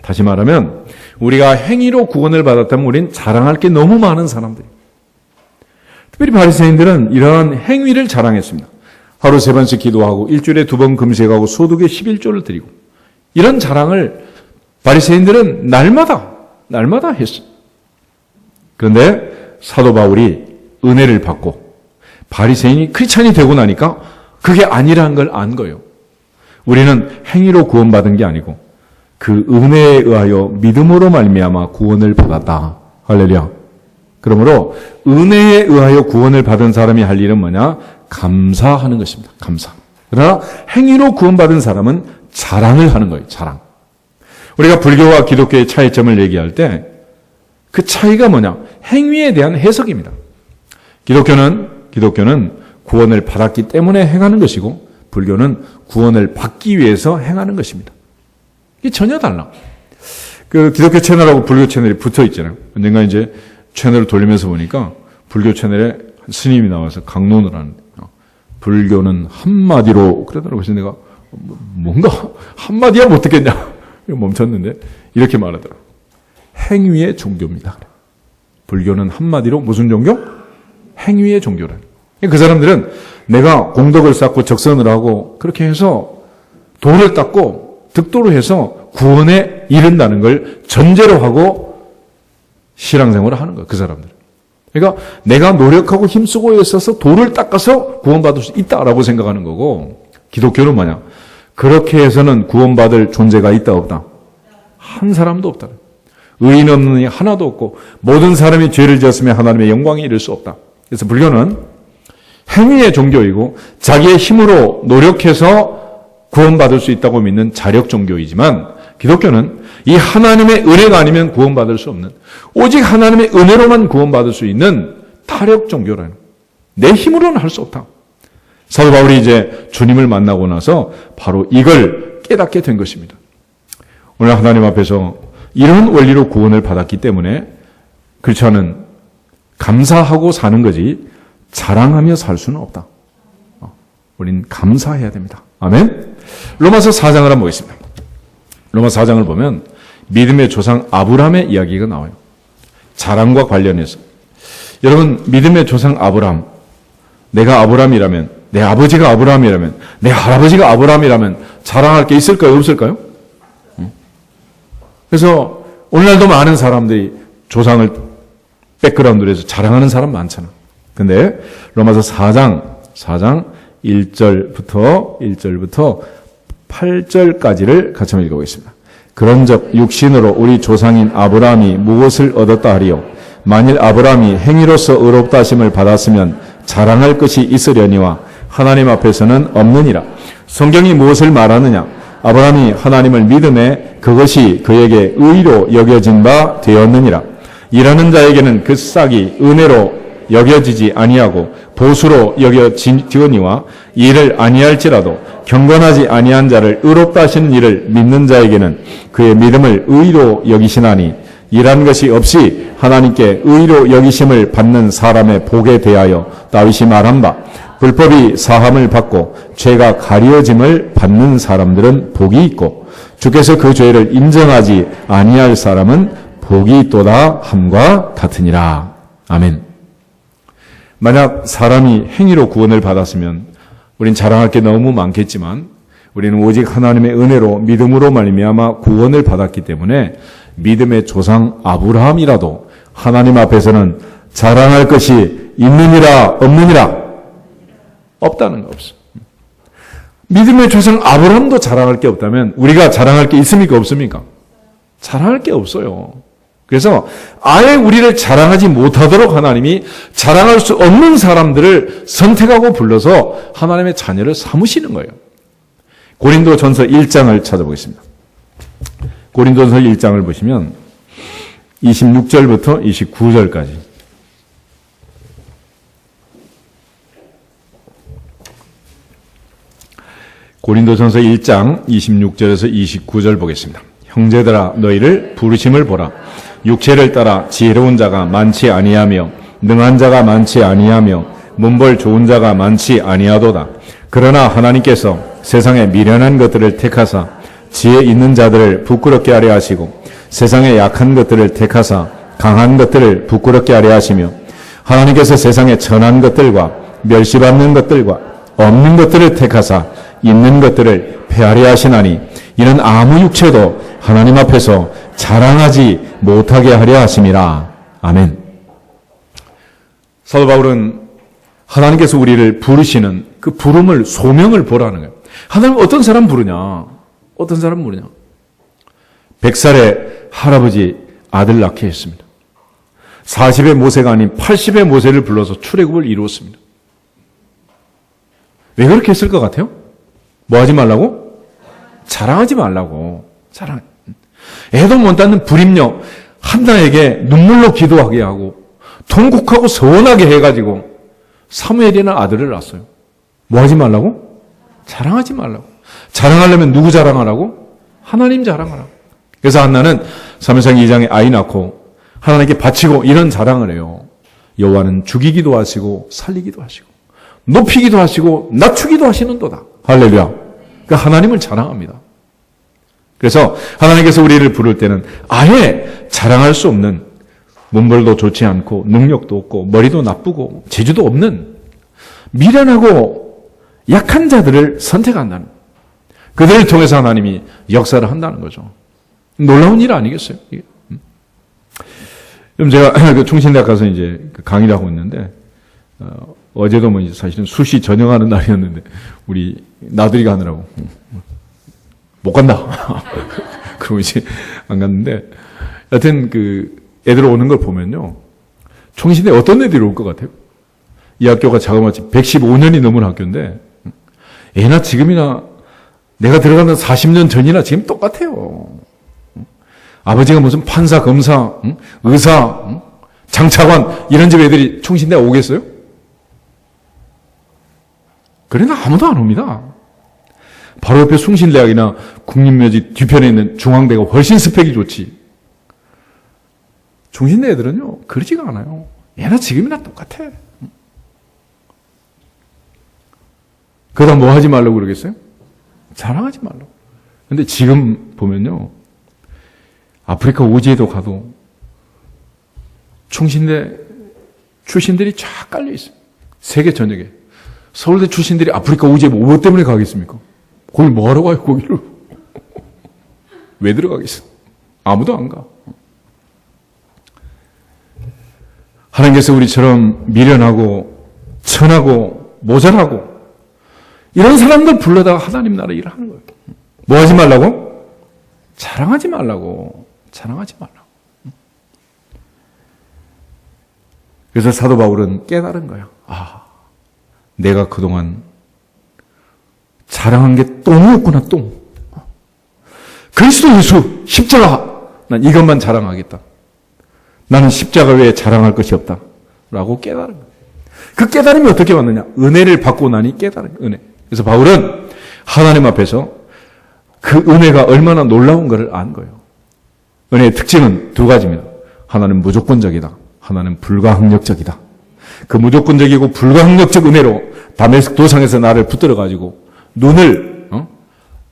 다시 말하면 우리가 행위로 구원을 받았다면 우리는 자랑할 게 너무 많은 사람들이에요. 특별히 바리새인들은 이러한 행위를 자랑했습니다. 하루 3번씩 기도하고 일주일에 2번 금식하고 소득의 11조를 드리고 이런 자랑을 바리새인들은 날마다 했어요. 그런데 사도 바울이 은혜를 받고 바리새인이 크리스찬이 되고 나니까 그게 아니라는 걸 안 거예요. 우리는 행위로 구원받은 게 아니고 그 은혜에 의하여 믿음으로 말미암아 구원을 받았다. 할렐루야. 그러므로 은혜에 의하여 구원을 받은 사람이 할 일은 뭐냐? 감사하는 것입니다. 감사. 그러나 행위로 구원받은 사람은 자랑을 하는 거예요. 자랑. 우리가 불교와 기독교의 차이점을 얘기할 때 그 차이가 뭐냐? 행위에 대한 해석입니다. 기독교는 구원을 받았기 때문에 행하는 것이고 불교는 구원을 받기 위해서 행하는 것입니다. 이게 전혀 달라. 그 기독교 채널하고 불교 채널이 붙어 있잖아요. 언젠가 이제 채널을 돌리면서 보니까 불교 채널에 스님이 나와서 강론을 하는데 불교는 한마디로 그러더라고요. 그래서 내가 뭔가 한마디야 못 듣겠냐 멈췄는데 이렇게 말하더라고요. 행위의 종교입니다. 불교는 한마디로 무슨 종교? 행위의 종교라는. 그 사람들은 내가 공덕을 쌓고 적선을 하고 그렇게 해서 도를 닦고 득도를 해서 구원에 이른다는 걸 전제로 하고 신앙생활을 하는 거예요. 그 사람들은. 그러니까 내가 노력하고 힘쓰고 있어서 도를 닦아서 구원받을 수 있다라고 생각하는 거고 기독교는 뭐냐? 그렇게 해서는 구원받을 존재가 있다 없다? 한 사람도 없다. 의인 없는 이 하나도 없고 모든 사람이 죄를 지었으면 하나님의 영광에 이를 수 없다. 그래서 불교는 행위의 종교이고 자기의 힘으로 노력해서 구원받을 수 있다고 믿는 자력 종교이지만 기독교는 이 하나님의 은혜가 아니면 구원받을 수 없는, 오직 하나님의 은혜로만 구원받을 수 있는 타력 종교라는, 내 힘으로는 할 수 없다. 사도 바울이 이제 주님을 만나고 나서 바로 이걸 깨닫게 된 것입니다. 오늘 하나님 앞에서 이런 원리로 구원을 받았기 때문에 그렇지 않은 감사하고 사는 거지 자랑하며 살 수는 없다. 우린 감사해야 됩니다. 아멘. 로마서 4장을 한번 보겠습니다. 로마서 4장을 보면 믿음의 조상 아브라함의 이야기가 나와요. 자랑과 관련해서. 여러분, 믿음의 조상 아브라함, 내가 아브라함이라면, 내 아버지가 아브라함이라면, 내 할아버지가 아브라함이라면 자랑할 게 있을까요? 없을까요? 그래서 오늘날도 많은 사람들이 조상을 백그라운드로 해서 자랑하는 사람 많잖아. 근데 로마서 4장 1절부터 8절까지를 같이 한번 읽어보겠습니다. 그런즉 육신으로 우리 조상인 아브라함이 무엇을 얻었다 하리요? 만일 아브라함이 행위로서 의롭다 하심을 받았으면 자랑할 것이 있으려니와 하나님 앞에서는 없느니라. 성경이 무엇을 말하느냐? 아브라함이 하나님을 믿음에 그것이 그에게 의로 여겨진 바 되었느니라. 일하는 자에게는 그 싹이 은혜로 여겨지지 아니하고 보수로 여겨지거니와 이를 아니할지라도 경건하지 아니한 자를 의롭다 하시는 이를 믿는 자에게는 그의 믿음을 의로 여기시나니 일한 것이 없이 하나님께 의로 여기심을 받는 사람의 복에 대하여 다윗이 말한 바 불법이 사함을 받고 죄가 가려짐을 받는 사람들은 복이 있고 주께서 그 죄를 인정하지 아니할 사람은 복이 있도다 함과 같으니라. 아멘. 만약 사람이 행위로 구원을 받았으면 우린 자랑할 게 너무 많겠지만 우리는 오직 하나님의 은혜로 믿음으로 말미암아 구원을 받았기 때문에 믿음의 조상 아브라함이라도 하나님 앞에서는 자랑할 것이 있느니라 없느니라? 없다는 거 없어. 믿음의 조상 아브라함도 자랑할 게 없다면 우리가 자랑할 게 있습니까 없습니까? 자랑할 게 없어요. 그래서 아예 우리를 자랑하지 못하도록 하나님이 자랑할 수 없는 사람들을 선택하고 불러서 하나님의 자녀를 삼으시는 거예요. 고린도전서 1장을 찾아보겠습니다. 고린도전서 1장을 보시면 26절부터 29절까지 고린도전서 1장 26절에서 29절 보겠습니다. 형제들아 너희를 부르심을 보라. 육체를 따라 지혜로운 자가 많지 아니하며 능한 자가 많지 아니하며 문벌 좋은 자가 많지 아니하도다. 그러나 하나님께서 세상에 미련한 것들을 택하사 지혜 있는 자들을 부끄럽게 하려 하시고 세상에 약한 것들을 택하사 강한 것들을 부끄럽게 하려 하시며 하나님께서 세상에 천한 것들과 멸시받는 것들과 없는 것들을 택하사 있는 것들을 폐하려 하시나니 이는 아무 육체도 하나님 앞에서 자랑하지 못하게 하려 하심이라. 아멘. 사도 바울은 하나님께서 우리를 부르시는 그 부름을 소명을 보라는 거예요. 하나님 어떤 사람 부르냐? 어떤 사람 부르냐? 100살의 할아버지 아들 낳게 했습니다. 40의 모세가 아닌 80의 모세를 불러서 출애굽을 이루었습니다. 왜 그렇게 했을 것 같아요? 뭐 하지 말라고? 자랑하지 말라고. 자랑. 애도 못 낳는 불임녀 한나에게 눈물로 기도하게 하고 통곡하고 서원하게 해가지고 사무엘이라는 아들을 낳았어요. 뭐 하지 말라고? 자랑하지 말라고. 자랑하려면 누구 자랑하라고? 하나님 자랑하라고. 그래서 한나는 사무엘상 2장에 아이 낳고 하나님께 바치고 이런 자랑을 해요. 여호와는 죽이기도 하시고 살리기도 하시고 높이기도 하시고 낮추기도 하시는도다. 할렐루야. 그러니까 하나님을 자랑합니다. 그래서 하나님께서 우리를 부를 때는 아예 자랑할 수 없는 문벌도 좋지 않고 능력도 없고 머리도 나쁘고 재주도 없는 미련하고 약한 자들을 선택한다는, 그들을 통해서 하나님이 역사를 한다는 거죠. 놀라운 일 아니겠어요? 그럼 제가 그 충신대학 가서 이제 강의를 하고 있는데 어제도 뭐 사실은 수시 전형하는 날이었는데 우리 나들이가 하느라고 못 간다. 그러고 이제 안 갔는데 여튼 그 애들 오는 걸 보면요. 총신대 어떤 애들이 올 것 같아요? 이 학교가 자그마치 115년이 넘은 학교인데 애나 지금이나 내가 들어가는 40년 전이나 지금 똑같아요. 아버지가 무슨 판사, 검사, 의사, 장차관 이런 집 애들이 충신대 오겠어요? 그러나 아무도 안 옵니다. 바로 옆에 숭실대학이나 국립묘지 뒤편에 있는 중앙대가 훨씬 스펙이 좋지. 중신대 애들은요, 그러지가 않아요. 얘나 지금이나 똑같아. 그러다 뭐 하지 말라고 그러겠어요? 자랑하지 말라고. 근데 지금 보면요, 아프리카 오지에도 가도 충신대 출신들이 쫙 깔려 있어요. 세계 전역에. 서울대 출신들이 아프리카 오지에 뭐 때문에 가겠습니까? 거기 뭐 하러 가요, 거기를? 왜 들어가겠어? 아무도 안 가. 하나님께서 우리처럼 미련하고, 천하고, 모자라고, 이런 사람들 불러다가 하나님 나라 일을 하는 거예요. 뭐 하지 말라고? 자랑하지 말라고. 자랑하지 말라고. 그래서 사도 바울은 깨달은 거예요. 아, 내가 그동안 자랑한 게 똥이었구나, 똥. 그리스도 예수, 십자가. 난 이것만 자랑하겠다. 나는 십자가 외에 자랑할 것이 없다. 라고 깨달은 거예요. 그 깨달음이 어떻게 왔느냐? 은혜를 받고 나니 깨달은 은혜. 그래서 바울은 하나님 앞에서 그 은혜가 얼마나 놀라운가를 안 거예요. 은혜의 특징은 두 가지입니다. 하나는 무조건적이다. 하나는 불가항력적이다. 그 무조건적이고 불가항력적 은혜로 다메섹 도상에서 나를 붙들어가지고 눈을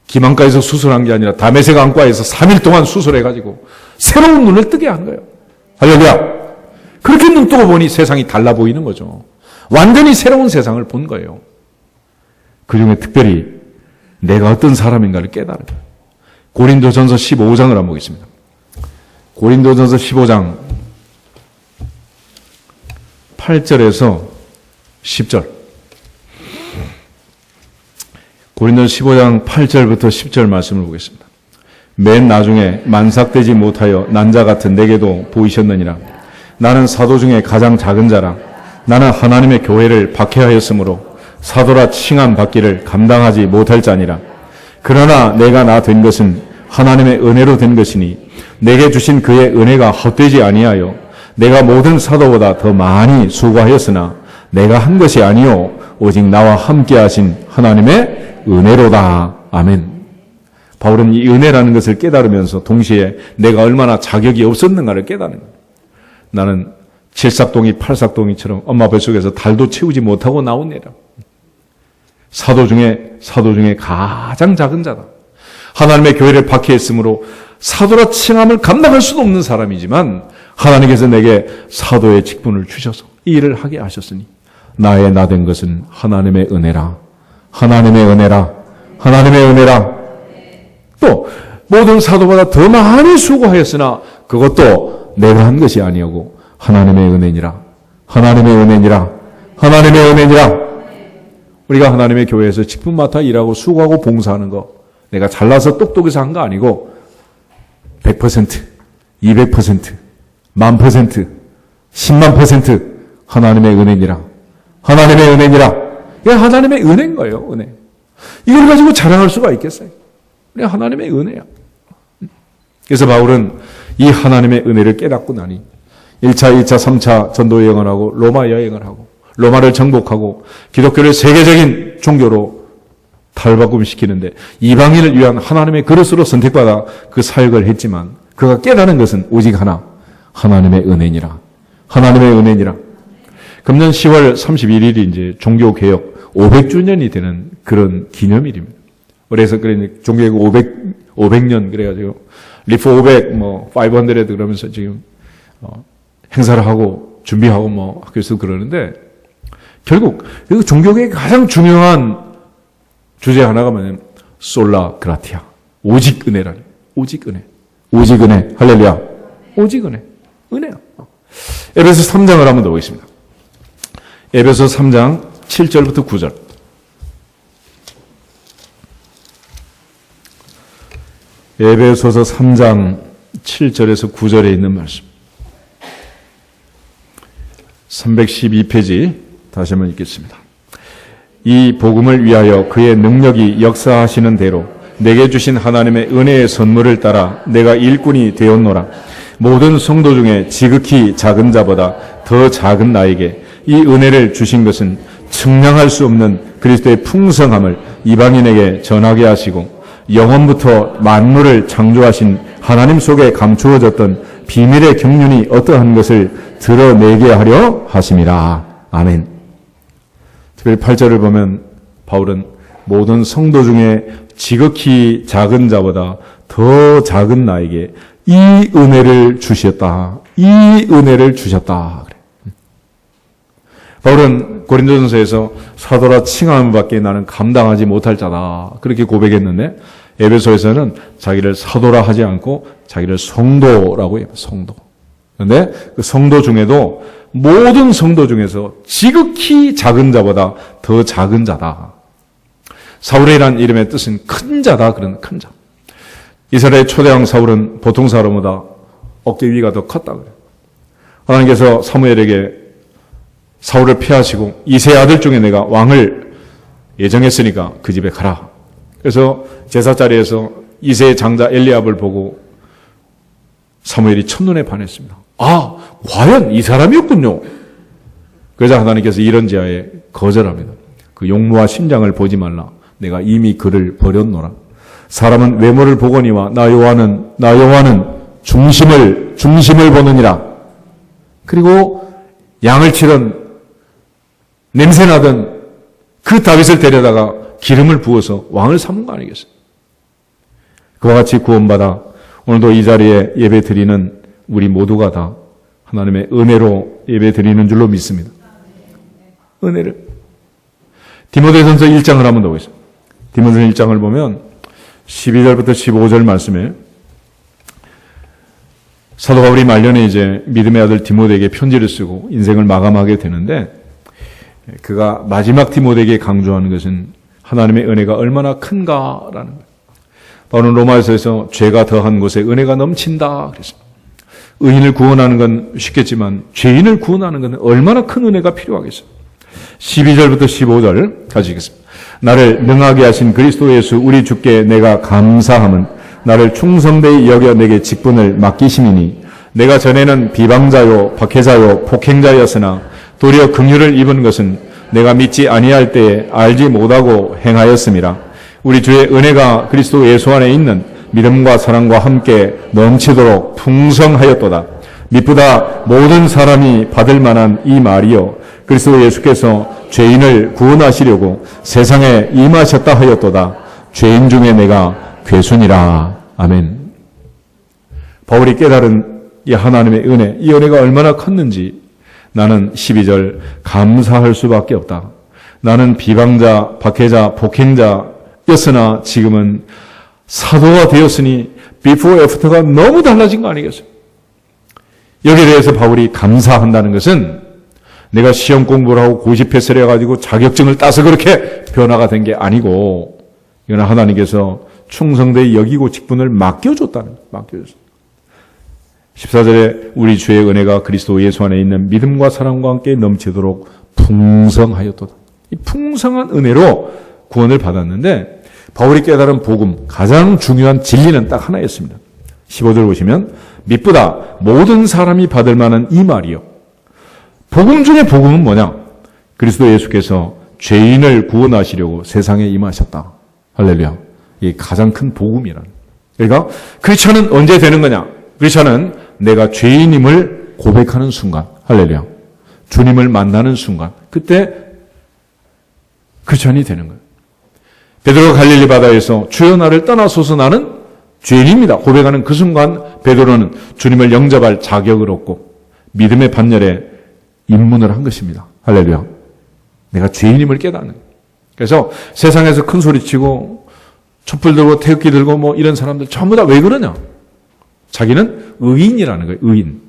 기만과에서 수술한 게 아니라 다메섹 안과에서 3일 동안 수술해가지고 새로운 눈을 뜨게 한 거예요. 할렐루야. 그렇게 눈 뜨고 보니 세상이 달라 보이는 거죠. 완전히 새로운 세상을 본 거예요. 그 중에 특별히 내가 어떤 사람인가를 깨달은 거예요. 고린도전서 15장을 한번 보겠습니다. 고린도전서 15장 8절에서 10절. 고린도전서 15장 8절부터 10절 말씀을 보겠습니다. 맨 나중에 만삭되지 못하여 난자 같은 내게도 보이셨느니라. 나는 사도 중에 가장 작은 자라. 나는 하나님의 교회를 박해하였으므로 사도라 칭함 받기를 감당하지 못할 자니라. 그러나 내가 나 된 것은 하나님의 은혜로 된 것이니 내게 주신 그의 은혜가 헛되지 아니하여 내가 모든 사도보다 더 많이 수고하였으나 내가 한 것이 아니요 오직 나와 함께 하신 하나님의 은혜로다. 아멘. 바울은 이 은혜라는 것을 깨달으면서 동시에 내가 얼마나 자격이 없었는가를 깨달은 거예요. 나는 칠삭동이 팔삭동이처럼 엄마 뱃속에서 달도 채우지 못하고 나온 애라. 사도 중에 가장 작은 자다. 하나님의 교회를 박해했으므로 사도라 칭함을 감당할 수도 없는 사람이지만 하나님께서 내게 사도의 직분을 주셔서 이 일을 하게 하셨으니 나의 나 된 것은 하나님의 은혜라. 하나님의 은혜라. 하나님의 은혜라. 또 모든 사도보다 더 많이 수고하였으나 그것도 내가 한 것이 아니오고 하나님의 은혜니라. 하나님의 은혜니라. 하나님의 은혜니라. 우리가 하나님의 교회에서 직분 맡아 일하고 수고하고 봉사하는 거 내가 잘나서 똑똑해서 한 거 아니고 100%, 200%, 10,000%, 100,000% 하나님의 은혜니라. 하나님의 은혜니라. 이게 하나님의 은혜인 거예요. 은혜. 이걸 가지고 자랑할 수가 있겠어요? 그냥 하나님의 은혜야. 그래서 바울은 이 하나님의 은혜를 깨닫고 나니 1차, 2차, 3차 전도 여행을 하고 로마 여행을 하고 로마를 정복하고 기독교를 세계적인 종교로 탈바꿈시키는데 이방인을 위한 하나님의 그릇으로 선택받아 그 사역을 했지만 그가 깨달은 것은 오직 하나, 하나님의 은혜니라. 하나님의 은혜니라. 금년 10월 31일이 이제 종교개혁 500주년이 되는 그런 기념일입니다. 그래서 종교개혁 500년 그래가지고 리프 500, 500 그러면서 지금 행사를 하고 준비하고 학교에서 그러는데 결국 종교개혁의 가장 중요한 주제 하나가 뭐냐면 솔라 그라티아. 오직 은혜라니. 오직 은혜. 오직 은혜. 할렐루야. 오직 은혜. 은혜야. 에베소 3장을 한번 더 보겠습니다. 에베소 3장 7절부터 9절. 에베소서 3장 7절에서 9절에 있는 말씀. 312페이지 다시 한번 읽겠습니다. 이 복음을 위하여 그의 능력이 역사하시는 대로 내게 주신 하나님의 은혜의 선물을 따라 내가 일꾼이 되었노라. 모든 성도 중에 지극히 작은 자보다 더 작은 나에게 이 은혜를 주신 것은 측량할 수 없는 그리스도의 풍성함을 이방인에게 전하게 하시고 영원부터 만물을 창조하신 하나님 속에 감추어졌던 비밀의 경륜이 어떠한 것을 드러내게 하려 하심이라. 아멘. 특별히 8절을 보면 바울은 모든 성도 중에 지극히 작은 자보다 더 작은 나에게 이 은혜를 주셨다. 이 은혜를 주셨다. 바울은 고린도전서에서 사도라 칭함을 받기에 나는 감당하지 못할 자다. 그렇게 고백했는데 에베소에서는 자기를 사도라 하지 않고 자기를 성도라고 해요. 성도. 그런데 그 성도 중에도 모든 성도 중에서 지극히 작은 자보다 더 작은 자다. 사울이라는 이름의 뜻은 큰 자다. 그런 큰 자. 이스라엘 초대왕 사울은 보통 사람보다 어깨 위가 더 컸다 그래요. 하나님께서 사무엘에게 사울을 피하시고 이세 아들 중에 내가 왕을 예정했으니까 그 집에 가라. 그래서 제사 자리에서 이세의 장자 엘리압을 보고 사무엘이 첫눈에 반했습니다. 아, 과연 이 사람이었군요. 그러자 하나님께서 이런 지하에 거절합니다. 그 용모와 심장을 보지 말라. 내가 이미 그를 버렸노라. 사람은 외모를 보거니와 나 여호와는 중심을 보느니라. 그리고 양을 치던 냄새나던 그 다윗을 데려다가 기름을 부어서 왕을 삼은 거 아니겠어요? 그와 같이 구원받아 오늘도 이 자리에 예배 드리는 우리 모두가 다 하나님의 은혜로 예배 드리는 줄로 믿습니다. 은혜를. 디모데전서 1장을 한번 더 보겠습니다. 디모데전서 1장을 보면 12절부터 15절 말씀에 사도 바울이 말년에 이제 믿음의 아들 디모데에게 편지를 쓰고 인생을 마감하게 되는데 그가 마지막 디모데에게 강조하는 것은 하나님의 은혜가 얼마나 큰가라는 거예요. 바울은 로마에서 죄가 더한 곳에 은혜가 넘친다 그랬습니다. 의인을 구원하는 건 쉽겠지만 죄인을 구원하는 것은 얼마나 큰 은혜가 필요하겠어요. 12절부터 15절 가지겠습니다. 나를 능하게 하신 그리스도 예수 우리 주께 내가 감사함은 나를 충성되이 여겨 내게 직분을 맡기심이니 내가 전에는 비방자요 박해자요 폭행자였으나 도리어 긍휼을 입은 것은 내가 믿지 아니할 때에 알지 못하고 행하였음이라. 우리 주의 은혜가 그리스도 예수 안에 있는 믿음과 사랑과 함께 넘치도록 풍성하였도다. 미쁘다 모든 사람이 받을 만한 이 말이요 그리스도 예수께서 죄인을 구원하시려고 세상에 임하셨다 하였도다. 죄인 중에 내가 괴순이라. 아멘. 바울이 깨달은 이 하나님의 은혜, 이 은혜가 얼마나 컸는지 나는 12절 감사할 수밖에 없다. 나는 비방자, 박해자, 폭행자였으나 지금은 사도가 되었으니 before after가 너무 달라진 거 아니겠어요? 여기에 대해서 바울이 감사한다는 것은 내가 시험 공부를 하고 고시 패스를 해가지고 자격증을 따서 그렇게 변화가 된 게 아니고 이건 하나님께서 충성되이 여기고 직분을 맡겨줬다는 거예요. 맡겨줬어요. 14절에 우리 주의 은혜가 그리스도 예수 안에 있는 믿음과 사랑과 함께 넘치도록 풍성하였도다. 이 풍성한 은혜로 구원을 받았는데 바울이 깨달은 복음, 가장 중요한 진리는 딱 하나였습니다. 15절 보시면 미쁘다 모든 사람이 받을 만한 이 말이요. 복음 중에 복음은 뭐냐? 그리스도 예수께서 죄인을 구원하시려고 세상에 임하셨다. 할렐루야. 이게 가장 큰 복음이라는. 그러니까 크리스천은 언제 되는 거냐? 크리스천은 내가 죄인임을 고백하는 순간. 할렐루야. 주님을 만나는 순간. 그때 크리스천이 되는 거예요. 베드로가 갈릴리 바다에서 주여 나를 떠나소서 나는 죄인입니다. 고백하는 그 순간 베드로는 주님을 영접할 자격을 얻고 믿음의 반열에 입문을 한 것입니다. 할렐루야. 내가 죄인임을 깨닫는. 그래서 세상에서 큰 소리치고 촛불 들고 태극기 들고 뭐 이런 사람들 전부 다 왜 그러냐? 자기는 의인이라는 거예요. 의인.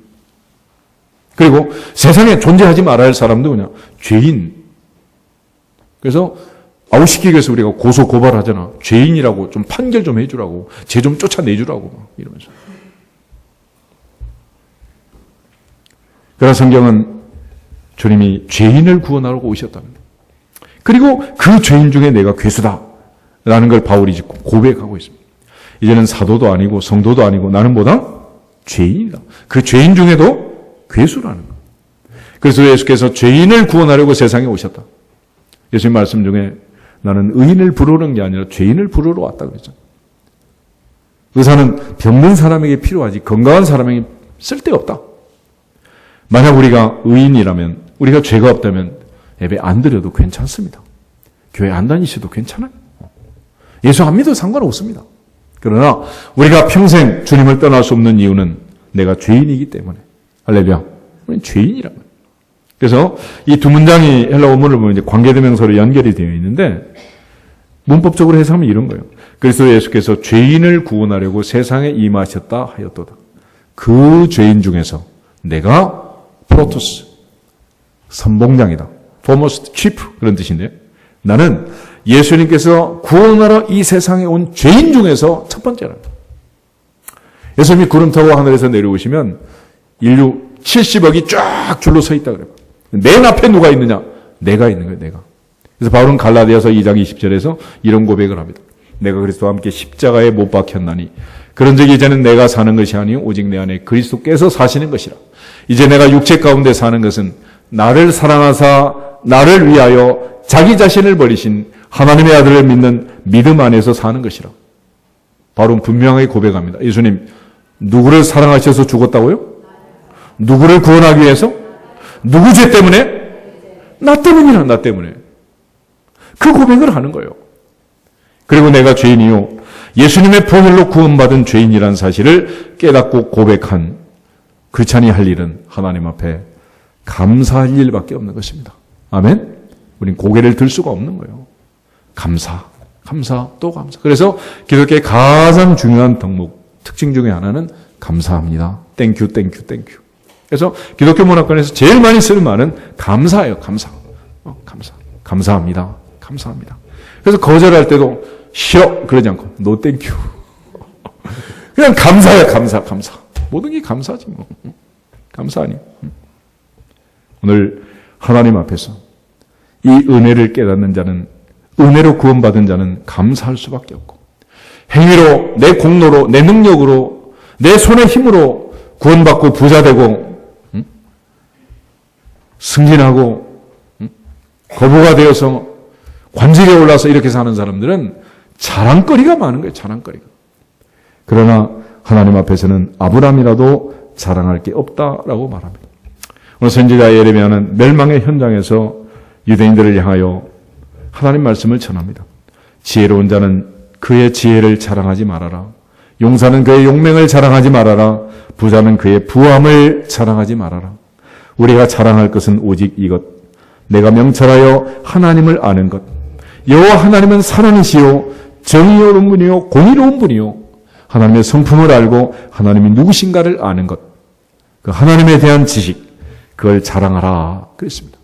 그리고 세상에 존재하지 말아야 할 사람도 그냥 죄인. 그래서 아웃시키기 위해서 우리가 고소 고발하잖아. 죄인이라고 좀 판결 좀 해주라고. 죄 좀 쫓아내주라고 막 이러면서. 그러나 성경은 주님이 죄인을 구원하러 오셨다는 거예요. 그리고 그 죄인 중에 내가 괴수다 라는 걸 바울이 짓고 고백하고 있습니다. 이제는 사도도 아니고 성도도 아니고 나는 뭐다? 죄인이다. 그 죄인 중에도 괴수라는 거. 그래서 예수께서 죄인을 구원하려고 세상에 오셨다. 예수님 말씀 중에 나는 의인을 부르는 게 아니라 죄인을 부르러 왔다 그랬잖아요. 의사는 병든 사람에게 필요하지 건강한 사람에게 쓸데없다. 만약 우리가 의인이라면, 우리가 죄가 없다면 예배 안 드려도 괜찮습니다. 교회 안 다니셔도 괜찮아요. 예수 안 믿어도 상관없습니다. 그러나 우리가 평생 주님을 떠날 수 없는 이유는 내가 죄인이기 때문에. 할렐루야. 우리는 죄인이란 말이에요. 그래서 이 두 문장이 헬라 원문을 보면 이제 관계대명사로 연결이 되어 있는데 문법적으로 해석하면 이런 거예요. 그래서 예수께서 죄인을 구원하려고 세상에 임하셨다 하였도다. 그 죄인 중에서 내가 프로토스, 선봉장이다. foremost chief 그런 뜻인데요. 나는 예수님께서 구원하러 이 세상에 온 죄인 중에서 첫 번째랍니다. 예수님이 구름 타고 하늘에서 내려오시면 인류 70억이 쫙 줄로 서 있다 그래요. 맨 앞에 누가 있느냐? 내가 있는 거예요, 내가. 그래서 바울은 갈라디아서 2장 20절에서 이런 고백을 합니다. 내가 그리스도와 함께 십자가에 못 박혔나니 그런즉 이제는 내가 사는 것이 아니요 오직 내 안에 그리스도께서 사시는 것이라. 이제 내가 육체 가운데 사는 것은 나를 사랑하사 나를 위하여 자기 자신을 버리신 하나님의 아들을 믿는 믿음 안에서 사는 것이라. 바울은 분명하게 고백합니다. 예수님 누구를 사랑하셔서 죽었다고요? 누구를 구원하기 위해서? 누구 죄 때문에? 나 때문이라. 나 때문에. 그 고백을 하는 거예요. 그리고 내가 죄인이요 예수님의 보혈로 구원받은 죄인이라는 사실을 깨닫고 고백한 크리스찬이 할 일은 하나님 앞에 감사할 일밖에 없는 것입니다. 아멘? 우린 고개를 들 수가 없는 거예요. 감사, 또 감사. 그래서 기독교의 가장 중요한 덕목, 특징 중에 하나는 감사합니다. 땡큐. 그래서 기독교 문화권에서 제일 많이 쓰는 말은 감사예요. 감사. 감사합니다. 그래서 거절할 때도 싫어 그러지 않고 노 땡큐. 그냥 감사야. 감사. 모든 게 감사지 뭐. 감사 아니에요. 오늘 하나님 앞에서 이 은혜를 깨닫는 자는, 은혜로 구원받은 자는 감사할 수밖에 없고, 행위로, 내 공로로, 내 능력으로, 내 손의 힘으로 구원받고 부자되고 승진하고 거부가 되어서 관직에 올라서 이렇게 사는 사람들은 자랑거리가 많은 거예요. 자랑거리가. 그러나 하나님 앞에서는 아브라함이라도 자랑할 게 없다라고 말합니다. 오늘 선지자 예레미야는 멸망의 현장에서 유대인들을 향하여 하나님 말씀을 전합니다. 지혜로운 자는 그의 지혜를 자랑하지 말아라. 용사는 그의 용맹을 자랑하지 말아라. 부자는 그의 부함을 자랑하지 말아라. 우리가 자랑할 것은 오직 이것. 내가 명철하여 하나님을 아는 것. 여호와 하나님은 살아계시요 정의로운 분이요 공의로운 분이요 하나님의 성품을 알고 하나님이 누구신가를 아는 것. 그 하나님에 대한 지식, 그걸 자랑하라 그랬습니다.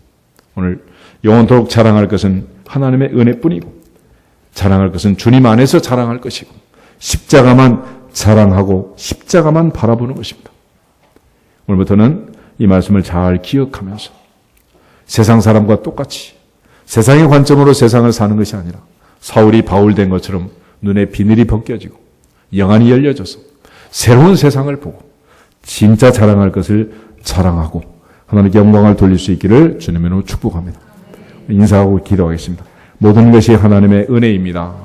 오늘 영원토록 자랑할 것은 하나님의 은혜뿐이고 자랑할 것은 주님 안에서 자랑할 것이고 십자가만 자랑하고 십자가만 바라보는 것입니다. 오늘부터는 이 말씀을 잘 기억하면서 세상 사람과 똑같이 세상의 관점으로 세상을 사는 것이 아니라 사울이 바울 된 것처럼 눈에 비늘이 벗겨지고 영안이 열려져서 새로운 세상을 보고 진짜 자랑할 것을 자랑하고 하나님께 영광을 돌릴 수 있기를 주님의 이름으로 축복합니다. 인사하고 기도하겠습니다. 모든 것이 하나님의 은혜입니다.